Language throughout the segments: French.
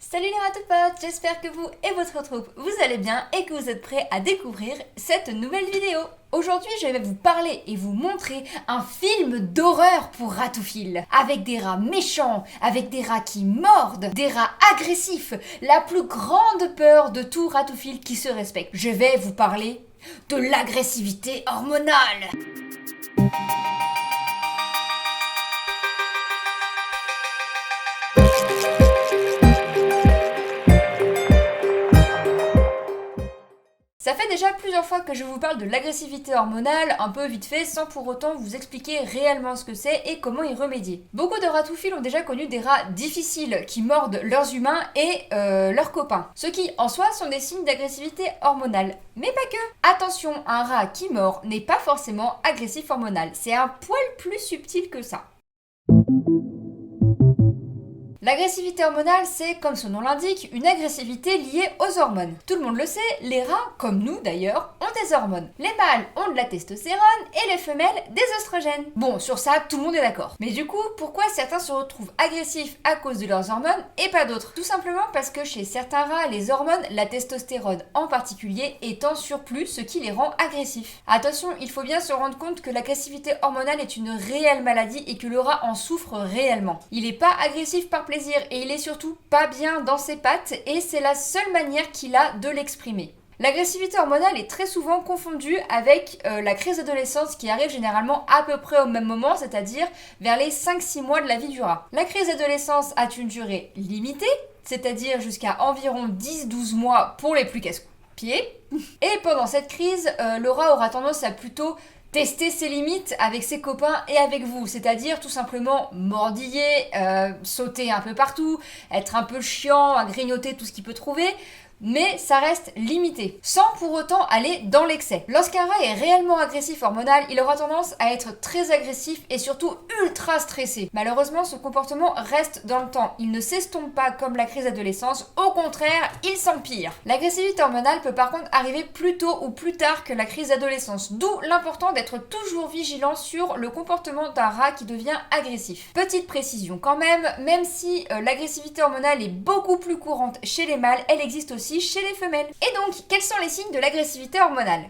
Salut les ratopotes, j'espère que vous et votre troupe vous allez bien et que vous êtes prêts à découvrir cette nouvelle vidéo. Aujourd'hui, je vais vous parler et vous montrer un film d'horreur pour ratophiles. Avec des rats méchants, avec des rats qui mordent, des rats agressifs, la plus grande peur de tout ratophile qui se respecte. Je vais vous parler de l'agressivité hormonale. Ça fait déjà plusieurs fois que je vous parle de l'agressivité hormonale, un peu vite fait, sans pour autant vous expliquer réellement ce que c'est et comment y remédier. Beaucoup de ratophiles ont déjà connu des rats difficiles qui mordent leurs humains et leurs copains, ce qui en soi sont des signes d'agressivité hormonale. Mais pas que. Attention, un rat qui mord n'est pas forcément agressif hormonal, c'est un poil plus subtil que ça. L'agressivité hormonale, c'est, comme son nom l'indique, une agressivité liée aux hormones. Tout le monde le sait, les rats, comme nous d'ailleurs, ont des hormones. Les mâles ont de la testostérone et les femelles des oestrogènes. Bon, sur ça, tout le monde est d'accord. Mais du coup, pourquoi certains se retrouvent agressifs à cause de leurs hormones et pas d'autres? Tout simplement parce que chez certains rats, les hormones, la testostérone en particulier, est en surplus, ce qui les rend agressifs. Attention, il faut bien se rendre compte que l'agressivité hormonale est une réelle maladie et que le rat en souffre réellement. Il n'est pas agressif par plaisir et il est surtout pas bien dans ses pattes et c'est la seule manière qu'il a de l'exprimer. L'agressivité hormonale est très souvent confondue avec la crise d'adolescence qui arrive généralement à peu près au même moment, c'est-à-dire vers les 5-6 mois de la vie du rat. La crise d'adolescence a une durée limitée, c'est-à-dire jusqu'à environ 10-12 mois pour les plus casse-pieds. Et pendant cette crise, le rat aura tendance à plutôt tester ses limites avec ses copains et avec vous, c'est-à-dire tout simplement mordiller, sauter un peu partout, être un peu chiant, à grignoter tout ce qu'il peut trouver, mais ça reste limité, sans pour autant aller dans l'excès. Lorsqu'un rat est réellement agressif hormonal, il aura tendance à être très agressif et surtout ultra stressé. Malheureusement, ce comportement reste dans le temps. Il ne s'estompe pas comme la crise d'adolescence, au contraire, il s'empire. L'agressivité hormonale peut par contre arriver plus tôt ou plus tard que la crise d'adolescence, d'où l'important d'être toujours vigilant sur le comportement d'un rat qui devient agressif. Petite précision quand même si l'agressivité hormonale est beaucoup plus courante chez les mâles, elle existe aussi chez les femelles. Et donc, quels sont les signes de l'agressivité hormonale ?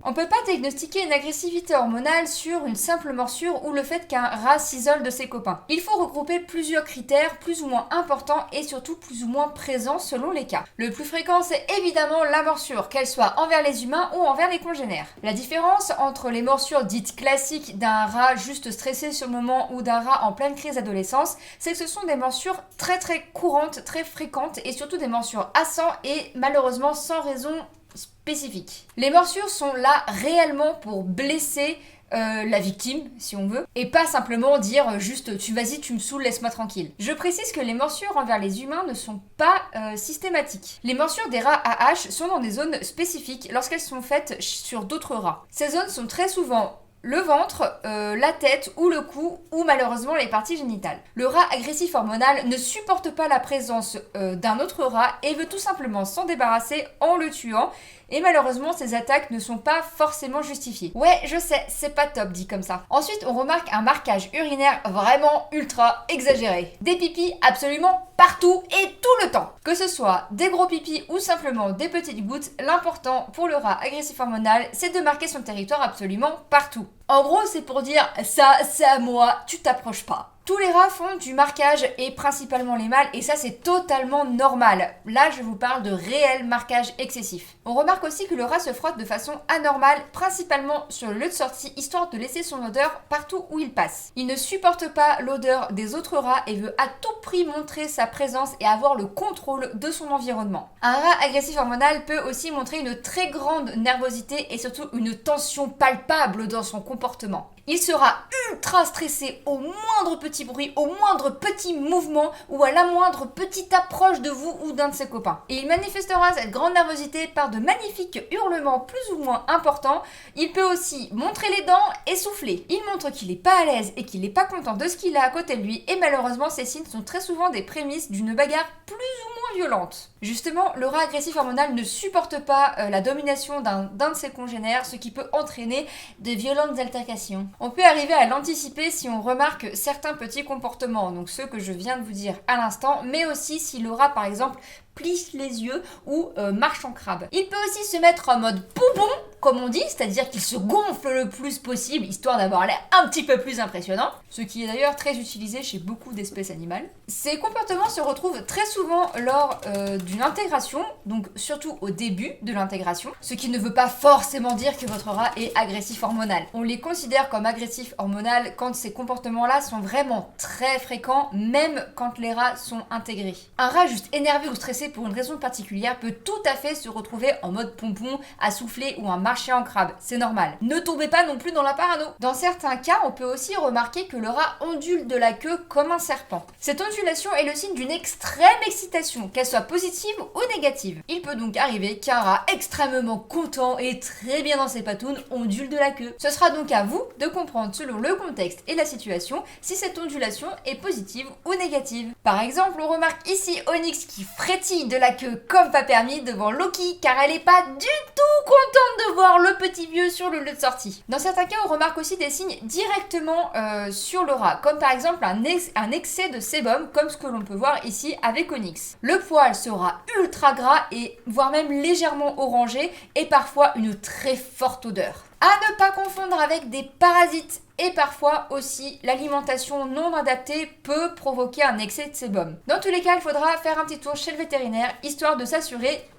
On peut pas diagnostiquer une agressivité hormonale sur une simple morsure ou le fait qu'un rat s'isole de ses copains. Il faut regrouper plusieurs critères plus ou moins importants et surtout plus ou moins présents selon les cas. Le plus fréquent, c'est évidemment la morsure, qu'elle soit envers les humains ou envers les congénères. La différence entre les morsures dites classiques d'un rat juste stressé sur le moment ou d'un rat en pleine crise d'adolescence, c'est que ce sont des morsures très courantes, très fréquentes et surtout des morsures à sang et malheureusement sans raison spécifique. Les morsures sont là réellement pour blesser la victime, si on veut, et pas simplement dire juste tu vas-y, tu me saoules, laisse-moi tranquille. Je précise que les morsures envers les humains ne sont pas systématiques. Les morsures des rats à hache sont dans des zones spécifiques lorsqu'elles sont faites sur d'autres rats. Ces zones sont très souvent le ventre, la tête ou le cou ou malheureusement les parties génitales. Le rat agressif hormonal ne supporte pas la présence d'un autre rat et veut tout simplement s'en débarrasser en le tuant. Et malheureusement, ces attaques ne sont pas forcément justifiées. Ouais, je sais, c'est pas top dit comme ça. Ensuite, on remarque un marquage urinaire vraiment ultra exagéré. Des pipis absolument partout et tout le temps. Que ce soit des gros pipis ou simplement des petites gouttes, l'important pour le rat agressif hormonal, c'est de marquer son territoire absolument partout. En gros, c'est pour dire ça, c'est à moi, tu t'approches pas. Tous les rats font du marquage et principalement les mâles et ça c'est totalement normal. Là je vous parle de réel marquage excessif. On remarque aussi que le rat se frotte de façon anormale, principalement sur le lieu de sortie, histoire de laisser son odeur partout où il passe. Il ne supporte pas l'odeur des autres rats et veut à tout prix montrer sa présence et avoir le contrôle de son environnement. Un rat agressif hormonal peut aussi montrer une très grande nervosité et surtout une tension palpable dans son comportement. Il sera ultra stressé au moindre petit bruit, au moindre petit mouvement ou à la moindre petite approche de vous ou d'un de ses copains. Et il manifestera cette grande nervosité par de magnifiques hurlements plus ou moins importants. Il peut aussi montrer les dents et souffler. Il montre qu'il n'est pas à l'aise et qu'il n'est pas content de ce qu'il a à côté de lui et malheureusement ces signes sont très souvent des prémices d'une bagarre plus ou moins violente. Justement, le rat agressif hormonal ne supporte pas la domination d'un de ses congénères, ce qui peut entraîner de violentes altercations. On peut arriver à l'anticiper si on remarque certains petits comportements, donc ceux que je viens de vous dire à l'instant, mais aussi si le rat par exemple plisse les yeux ou marche en crabe. Il peut aussi se mettre en mode poupon, comme on dit, c'est-à-dire qu'il se gonfle le plus possible, histoire d'avoir l'air un petit peu plus impressionnant, ce qui est d'ailleurs très utilisé chez beaucoup d'espèces animales. Ces comportements se retrouvent très souvent lors d'une intégration, donc surtout au début de l'intégration, ce qui ne veut pas forcément dire que votre rat est agressif hormonal. On les considère comme agressifs hormonal quand ces comportements-là sont vraiment très fréquents, même quand les rats sont intégrés. Un rat juste énervé ou stressé pour une raison particulière peut tout à fait se retrouver en mode pompon, à souffler ou à marcher en crabe, c'est normal. Ne tombez pas non plus dans la parano. Dans certains cas, on peut aussi remarquer que le rat ondule de la queue comme un serpent. Cette ondulation est le signe d'une extrême excitation, qu'elle soit positive ou négative. Il peut donc arriver qu'un rat extrêmement content et très bien dans ses patounes ondule de la queue. Ce sera donc à vous de comprendre selon le contexte et la situation si cette ondulation est positive ou négative. Par exemple, on remarque ici Onyx qui frétille de la queue comme pas permis devant Loki car elle est pas du tout contente de voir le petit vieux sur le lieu de sortie. Dans certains cas, on remarque aussi des signes directement sur le rat, comme par exemple un excès de sébum, comme ce que l'on peut voir ici avec Onyx. Le poil sera ultra gras et voire même légèrement orangé et parfois une très forte odeur. À ne pas confondre avec des parasites. Et parfois aussi, l'alimentation non adaptée peut provoquer un excès de sébum. Dans tous les cas, il faudra faire un petit tour chez le vétérinaire, histoire de s'assurer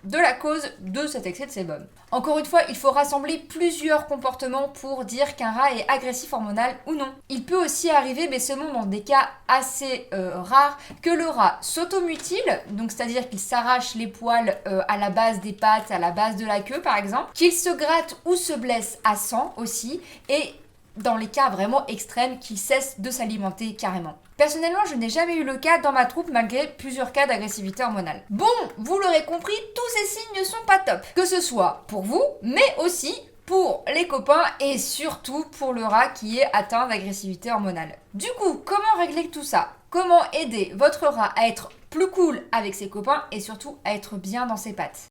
de la cause de cet excès de sébum. Encore une fois, il faut rassembler plusieurs comportements pour dire qu'un rat est agressif hormonal ou non. Il peut aussi arriver, mais seulement dans des cas assez rares, que le rat s'automutile, donc c'est-à-dire qu'il s'arrache les poils à la base des pattes, à la base de la queue par exemple, qu'il se gratte ou se blesse à sang aussi, et dans les cas vraiment extrêmes, qu'il cesse de s'alimenter carrément. Personnellement, je n'ai jamais eu le cas dans ma troupe malgré plusieurs cas d'agressivité hormonale. Bon, vous l'aurez compris, tous ces signes ne sont pas top. Que ce soit pour vous, mais aussi pour les copains et surtout pour le rat qui est atteint d'agressivité hormonale. Du coup, comment régler tout ça ? Comment aider votre rat à être plus cool avec ses copains et surtout à être bien dans ses pattes ?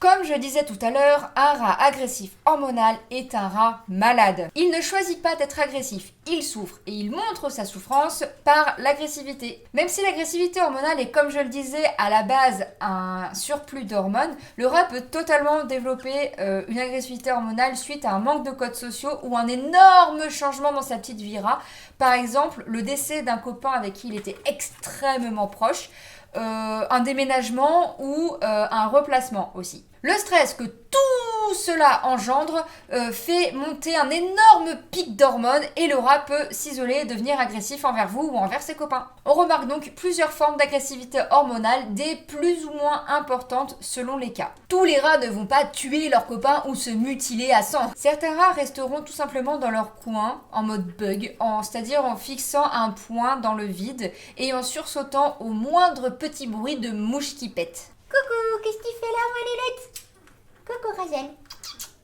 Comme je disais tout à l'heure, un rat agressif hormonal est un rat malade. Il ne choisit pas d'être agressif, il souffre et il montre sa souffrance par l'agressivité. Même si l'agressivité hormonale est, comme je le disais, à la base un surplus d'hormones, le rat peut totalement développer une agressivité hormonale suite à un manque de codes sociaux ou un énorme changement dans sa petite vie rat. Par exemple, le décès d'un copain avec qui il était extrêmement proche, un déménagement ou un replacement aussi. Le stress que tout cela engendre fait monter un énorme pic d'hormones et le rat peut s'isoler et devenir agressif envers vous ou envers ses copains. On remarque donc plusieurs formes d'agressivité hormonale, des plus ou moins importantes selon les cas. Tous les rats ne vont pas tuer leurs copains ou se mutiler à sang. Certains rats resteront tout simplement dans leur coin en mode bug, c'est-à-dire en fixant un point dans le vide et en sursautant au moindre petit bruit de mouche qui pète. Coucou, qu'est-ce que tu fais là, moi, Lilith? Coucou, Razel.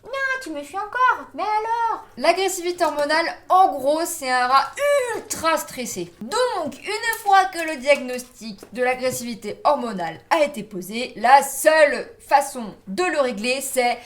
Non, tu me fuis encore. Mais alors? L'agressivité hormonale, en gros, c'est un rat ultra stressé. Donc, une fois que le diagnostic de l'agressivité hormonale a été posé, la seule façon de le régler, c'est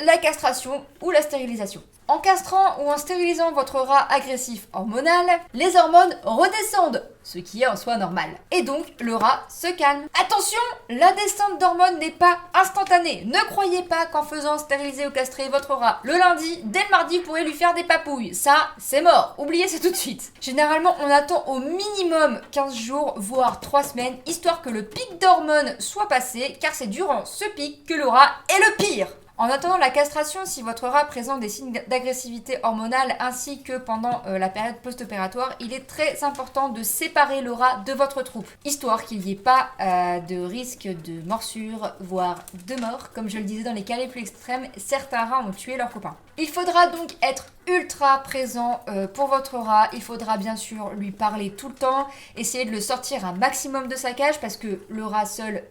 la castration ou la stérilisation. En castrant ou en stérilisant votre rat agressif hormonal, les hormones redescendent, ce qui est en soi normal. Et donc, le rat se calme. Attention, la descente d'hormones n'est pas instantanée. Ne croyez pas qu'en faisant stériliser ou castrer votre rat le lundi, dès le mardi, vous pourrez lui faire des papouilles. Ça, c'est mort. Oubliez ça tout de suite. Généralement, on attend au minimum 15 jours, voire 3 semaines, histoire que le pic d'hormones soit passé, car c'est durant ce pic que le rat est le pire. En attendant la castration, si votre rat présente des signes d'agressivité hormonale ainsi que pendant la période post-opératoire, il est très important de séparer le rat de votre troupe, histoire qu'il n'y ait pas de risque de morsure, voire de mort. Comme je le disais dans les cas les plus extrêmes, certains rats ont tué leurs copains. Il faudra donc être ultra présent pour votre rat. Il faudra bien sûr lui parler tout le temps, essayer de le sortir un maximum de sa cage parce que le rat seul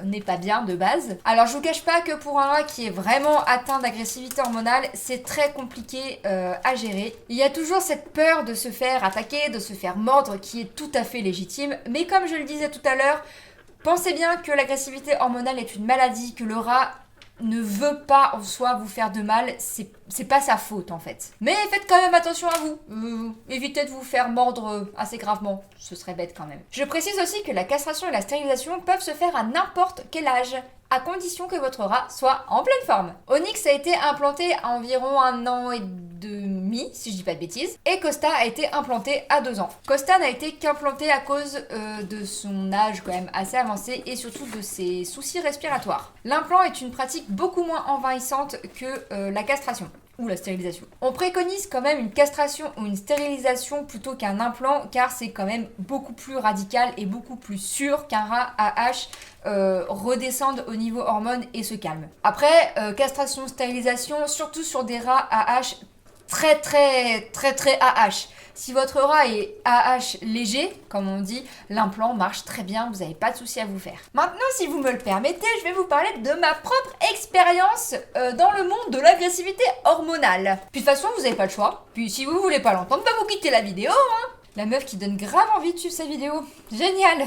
n'est pas bien de base. Alors je vous cache pas que pour un rat qui est vraiment atteint d'agressivité hormonale, c'est très compliqué à gérer. Il y a toujours cette peur de se faire attaquer, de se faire mordre qui est tout à fait légitime, mais comme je le disais tout à l'heure, pensez bien que l'agressivité hormonale est une maladie, que le rat ne veut pas en soi vous faire de mal, c'est pas sa faute en fait. Mais faites quand même attention à vous. Évitez de vous faire mordre assez gravement, ce serait bête quand même. Je précise aussi que la castration et la stérilisation peuvent se faire à n'importe quel âge, à condition que votre rat soit en pleine forme. Onyx a été implanté à environ 1 an et demi, si je dis pas de bêtises, et Costa a été implanté à 2 ans. Costa n'a été qu'implanté à cause de son âge quand même assez avancé et surtout de ses soucis respiratoires. L'implant est une pratique beaucoup moins envahissante que la castration ou la stérilisation. On préconise quand même une castration ou une stérilisation plutôt qu'un implant car c'est quand même beaucoup plus radical et beaucoup plus sûr qu'un rat AH redescende au niveau hormones et se calme. Après, castration, stérilisation, surtout sur des rats AH très AH. Si votre rat est AH léger, comme on dit, l'implant marche très bien, vous n'avez pas de souci à vous faire. Maintenant, si vous me le permettez, je vais vous parler de ma propre expérience dans le monde de l'agressivité hormonale. Puis de toute façon, vous n'avez pas le choix. Puis si vous voulez pas l'entendre, bah vous quittez la vidéo, hein. La meuf qui donne grave envie de suivre sa vidéo. Génial.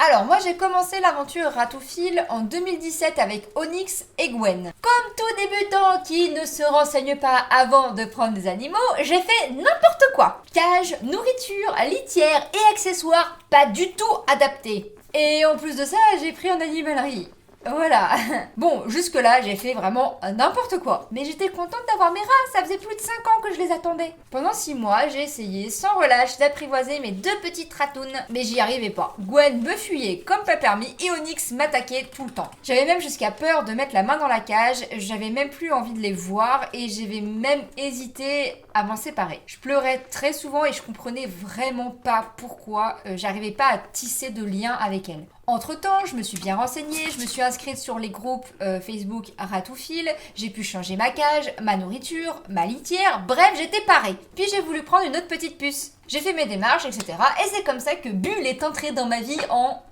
Alors moi j'ai commencé l'aventure ratophile en 2017 avec Onyx et Gwen. Comme tout débutant qui ne se renseigne pas avant de prendre des animaux, j'ai fait n'importe quoi. Cage, nourriture, litière et accessoires pas du tout adaptés. Et en plus de ça, j'ai pris en animalerie. Voilà. Bon, jusque-là, j'ai fait vraiment n'importe quoi. Mais j'étais contente d'avoir mes rats, ça faisait plus de 5 ans que je les attendais. Pendant 6 mois, j'ai essayé sans relâche d'apprivoiser mes 2 petites ratounes, mais j'y arrivais pas. Gwen me fuyait comme pas permis et Onyx m'attaquait tout le temps. J'avais même jusqu'à peur de mettre la main dans la cage, j'avais même plus envie de les voir et j'avais même hésité à m'en séparer. Je pleurais très souvent et je comprenais vraiment pas pourquoi j'arrivais pas à tisser de lien avec elles. Entre-temps, je me suis bien renseignée, je me suis inscrite sur les groupes Facebook Ratophile, j'ai pu changer ma cage, ma nourriture, ma litière, bref, j'étais parée. Puis j'ai voulu prendre une autre petite puce. J'ai fait mes démarches, etc. Et c'est comme ça que Bulle est entrée dans ma vie en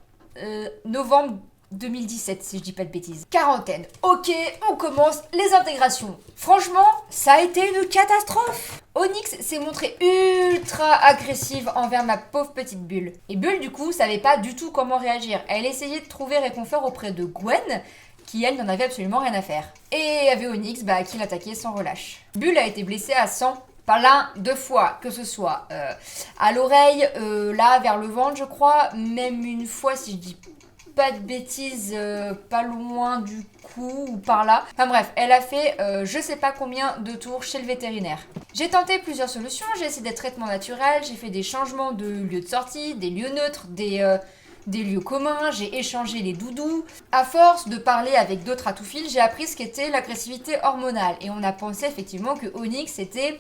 novembre 2017, si je dis pas de bêtises. Quarantaine. Ok, on commence les intégrations. Franchement, ça a été une catastrophe. Onyx s'est montrée ultra agressive envers ma pauvre petite Bulle. Et Bulle, du coup, savait pas du tout comment réagir. Elle essayait de trouver réconfort auprès de Gwen, qui elle n'en avait absolument rien à faire. Et avait Onyx, qui l'attaquait sans relâche. Bulle a été blessée à 100 par l'un, 2 fois, que ce soit à l'oreille, là, vers le ventre, je crois, même une fois, si je dis pas de bêtises, pas loin du cou ou par là. Enfin bref, elle a fait je sais pas combien de tours chez le vétérinaire. J'ai tenté plusieurs solutions, j'ai essayé des traitements naturels, j'ai fait des changements de lieux de sortie, des lieux neutres, des lieux communs, j'ai échangé les doudous. À force de parler avec d'autres ratophiles, j'ai appris ce qu'était l'agressivité hormonale. Et on a pensé effectivement que Onyx était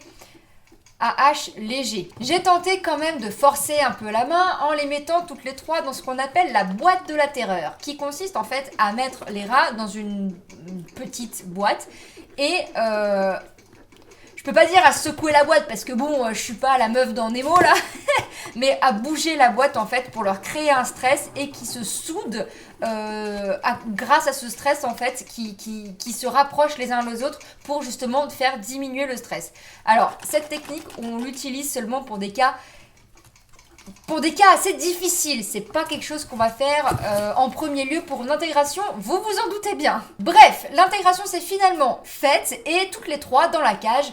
AH léger. J'ai tenté quand même de forcer un peu la main en les mettant toutes les 3 dans ce qu'on appelle la boîte de la terreur, qui consiste en fait à mettre les rats dans une petite boîte et je peux pas dire à secouer la boîte parce que bon, je suis pas la meuf dans Nemo là, mais à bouger la boîte en fait pour leur créer un stress et qui se soudent grâce à ce stress en fait qui se rapprochent les uns les autres pour justement faire diminuer le stress. Alors cette technique on l'utilise seulement pour des cas assez difficiles, c'est pas quelque chose qu'on va faire en premier lieu pour une intégration, vous vous en doutez bien. Bref, l'intégration s'est finalement faite et toutes les 3 dans la cage,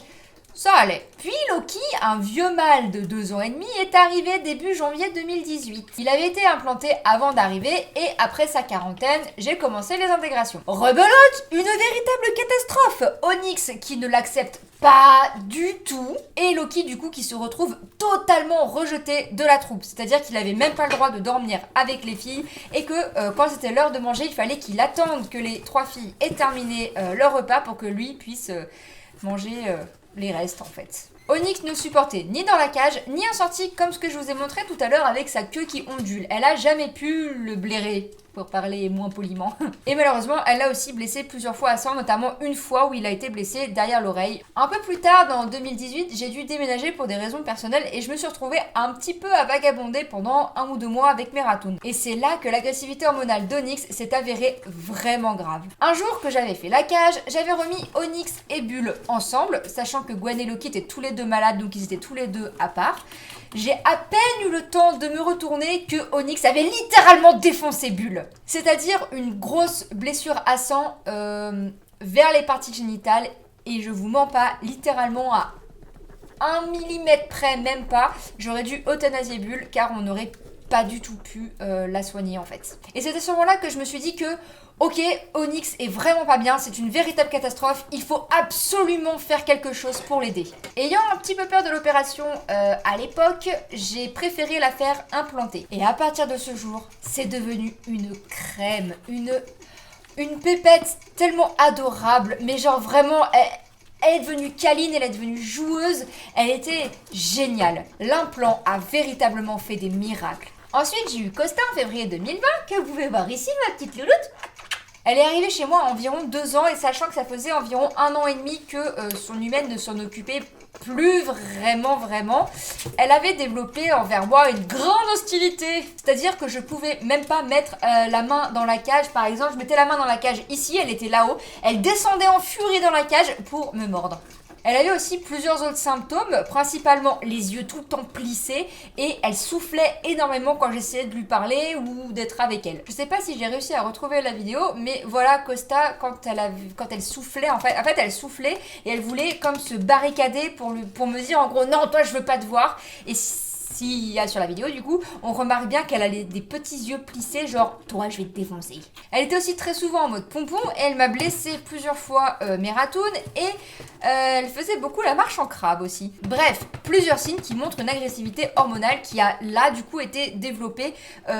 ça allait. Puis Loki, un vieux mâle de 2 ans et demi, est arrivé début janvier 2018. Il avait été implanté avant d'arriver et après sa quarantaine, j'ai commencé les intégrations. Rebelote, une véritable catastrophe. Onyx qui ne l'accepte pas du tout et Loki du coup qui se retrouve totalement rejeté de la troupe. C'est-à-dire qu'il avait même pas le droit de dormir avec les filles et que quand c'était l'heure de manger, il fallait qu'il attende que les 3 filles aient terminé leur repas pour que lui puisse manger les restes en fait. Onyx ne supportait ni dans la cage, ni en sortie comme ce que je vous ai montré tout à l'heure avec sa queue qui ondule. Elle a jamais pu le blairer, pour parler moins poliment. Et malheureusement, elle l'a aussi blessé plusieurs fois à sang, notamment une fois où il a été blessé derrière l'oreille. Un peu plus tard, dans 2018, j'ai dû déménager pour des raisons personnelles et je me suis retrouvée un petit peu à vagabonder pendant 1 ou 2 mois avec mes ratounes. Et c'est là que l'agressivité hormonale d'Onyx s'est avérée vraiment grave. Un jour que j'avais fait la cage, j'avais remis Onyx et Bulle ensemble, sachant que Gwen et Loki étaient tous les deux deux malades, donc ils étaient tous les deux à part. J'ai à peine eu le temps de me retourner que Onyx avait littéralement défoncé Bulle. C'est-à-dire une grosse blessure à sang vers les parties génitales. Et je vous mens pas, littéralement à 1 millimètre près, même pas, j'aurais dû euthanasier Bulle car on n'aurait pas du tout pu la soigner en fait. Et c'est à ce moment-là que je me suis dit que ok, Onyx est vraiment pas bien, c'est une véritable catastrophe, il faut absolument faire quelque chose pour l'aider. Ayant un petit peu peur de l'opération à l'époque, j'ai préféré la faire implanter. Et à partir de ce jour, c'est devenu une crème, une pépette tellement adorable, mais genre vraiment, elle est devenue câline, elle est devenue joueuse, elle était géniale. L'implant a véritablement fait des miracles. Ensuite, j'ai eu Costa en février 2020, que vous pouvez voir ici, ma petite louloute. Elle est arrivée chez moi à environ 2 ans et sachant que ça faisait environ 1 an et demi que son humaine ne s'en occupait plus vraiment, elle avait développé envers moi une grande hostilité. C'est-à-dire que je pouvais même pas mettre la main dans la cage. Par exemple, je mettais la main dans la cage ici, elle était là-haut. Elle descendait en furie dans la cage pour me mordre. Elle avait aussi plusieurs autres symptômes, principalement les yeux tout le temps plissés et elle soufflait énormément quand j'essayais de lui parler ou d'être avec elle. Je sais pas si j'ai réussi à retrouver la vidéo, mais voilà Costa quand elle soufflait, en fait elle soufflait et elle voulait comme se barricader pour me dire en gros non toi je veux pas te voir. Et s'il y a sur la vidéo du coup, on remarque bien qu'elle a des petits yeux plissés genre toi je vais te défoncer. Elle était aussi très souvent en mode pompon et elle m'a blessé plusieurs fois mes ratounes et elle faisait beaucoup la marche en crabe aussi. Bref, plusieurs signes qui montrent une agressivité hormonale qui a là du coup été développée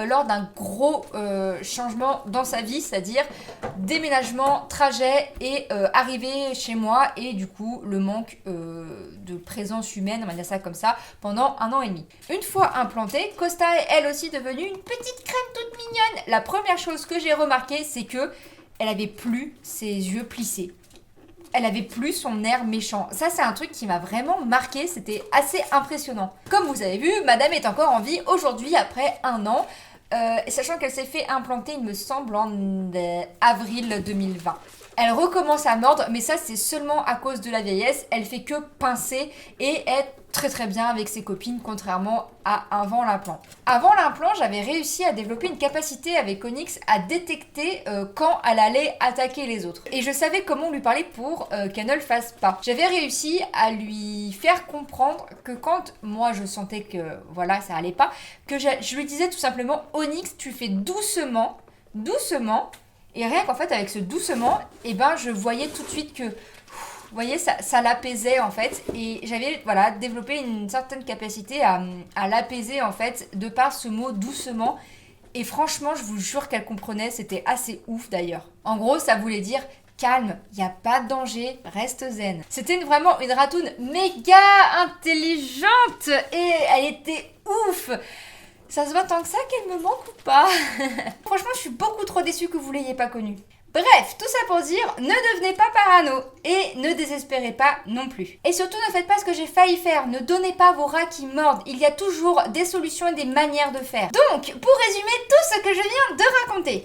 lors d'un gros changement dans sa vie, c'est-à-dire déménagement, trajet et arrivée chez moi et du coup le manque de présence humaine, on va dire ça comme ça, pendant 1 an et demi. Une fois implantée, Costa est elle aussi devenue une petite crème toute mignonne. La première chose que j'ai remarqué, c'est que elle avait plus ses yeux plissés. Elle avait plus son air méchant. Ça, c'est un truc qui m'a vraiment marqué. C'était assez impressionnant. Comme vous avez vu, madame est encore en vie aujourd'hui après 1 an. Sachant qu'elle s'est fait implanter, il me semble, en avril 2020. Elle recommence à mordre, mais ça, c'est seulement à cause de la vieillesse. Elle fait que pincer et être très bien avec ses copines, contrairement à avant l'implant. Avant l'implant, j'avais réussi à développer une capacité avec Onyx à détecter quand elle allait attaquer les autres. Et je savais comment lui parler pour qu'elle ne le fasse pas. J'avais réussi à lui faire comprendre que quand moi je sentais que voilà, ça allait pas, que je lui disais tout simplement Onyx, tu fais doucement. Et rien qu'en fait, avec ce doucement, eh ben, je voyais tout de suite que, vous voyez, ça l'apaisait en fait. Et j'avais voilà, développé une certaine capacité à l'apaiser en fait, de par ce mot doucement. Et franchement, je vous jure qu'elle comprenait, c'était assez ouf d'ailleurs. En gros, ça voulait dire calme, il n'y a pas de danger, reste zen. C'était vraiment une ratoune méga intelligente et elle était ouf. Ça se voit tant que ça qu'elle me manque ou pas. Franchement, je suis beaucoup trop déçue que vous l'ayez pas connue. Bref, tout ça pour dire, ne devenez pas parano et ne désespérez pas non plus. Et surtout, ne faites pas ce que j'ai failli faire, ne donnez pas vos rats qui mordent. Il y a toujours des solutions et des manières de faire. Donc, pour résumer tout ce que je viens de raconter.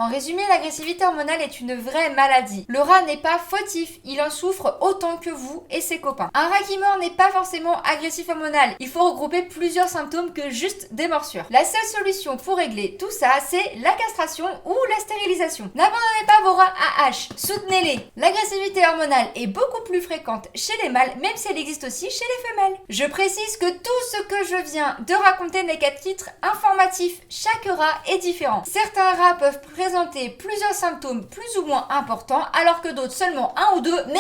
En résumé, l'agressivité hormonale est une vraie maladie. Le rat n'est pas fautif, il en souffre autant que vous et ses copains. Un rat qui mord n'est pas forcément agressif hormonal, il faut regrouper plusieurs symptômes que juste des morsures. La seule solution pour régler tout ça, c'est la castration ou la stérilisation. N'abandonnez pas vos rats à hache, soutenez-les. L'agressivité hormonale est beaucoup plus fréquente chez les mâles, même si elle existe aussi chez les femelles. Je précise que tout ce que je viens de raconter n'est qu'à titre informatif, chaque rat est différent. Certains rats peuvent présenter plusieurs symptômes plus ou moins importants, alors que d'autres seulement 1 ou 2, mais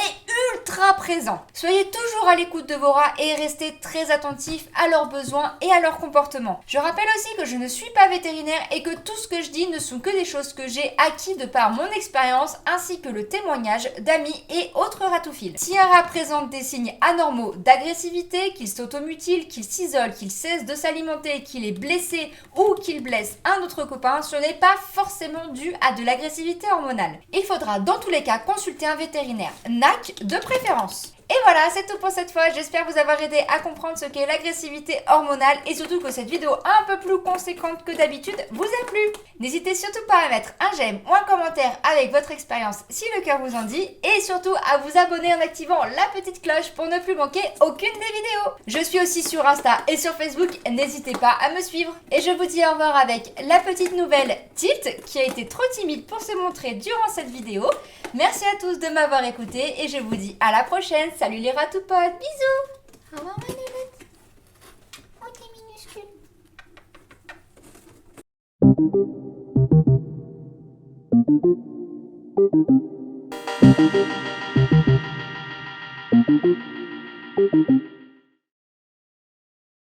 ultra présents. Soyez toujours à l'écoute de vos rats et restez très attentifs à leurs besoins et à leur comportement. Je rappelle aussi que je ne suis pas vétérinaire et que tout ce que je dis ne sont que des choses que j'ai acquis de par mon expérience, ainsi que le témoignage d'amis et autres ratophiles. Si un rat présente des signes anormaux d'agressivité, qu'il s'automutile, qu'il s'isole, qu'il cesse de s'alimenter, qu'il est blessé ou qu'il blesse un autre copain, ce n'est pas forcément dû à de l'agressivité hormonale. Il faudra dans tous les cas consulter un vétérinaire, NAC de préférence. Et voilà, c'est tout pour cette fois. J'espère vous avoir aidé à comprendre ce qu'est l'agressivité hormonale et surtout que cette vidéo un peu plus conséquente que d'habitude vous a plu. N'hésitez surtout pas à mettre un j'aime ou un commentaire avec votre expérience si le cœur vous en dit et surtout à vous abonner en activant la petite cloche pour ne plus manquer aucune des vidéos. Je suis aussi sur Insta et sur Facebook, n'hésitez pas à me suivre. Et je vous dis au revoir avec la petite nouvelle Tilt qui a été trop timide pour se montrer durant cette vidéo. Merci à tous de m'avoir écouté et je vous dis à la prochaine. Salut les ratoupotes, bisous. Au revoir, ma louloute. Oh, t'es minuscule.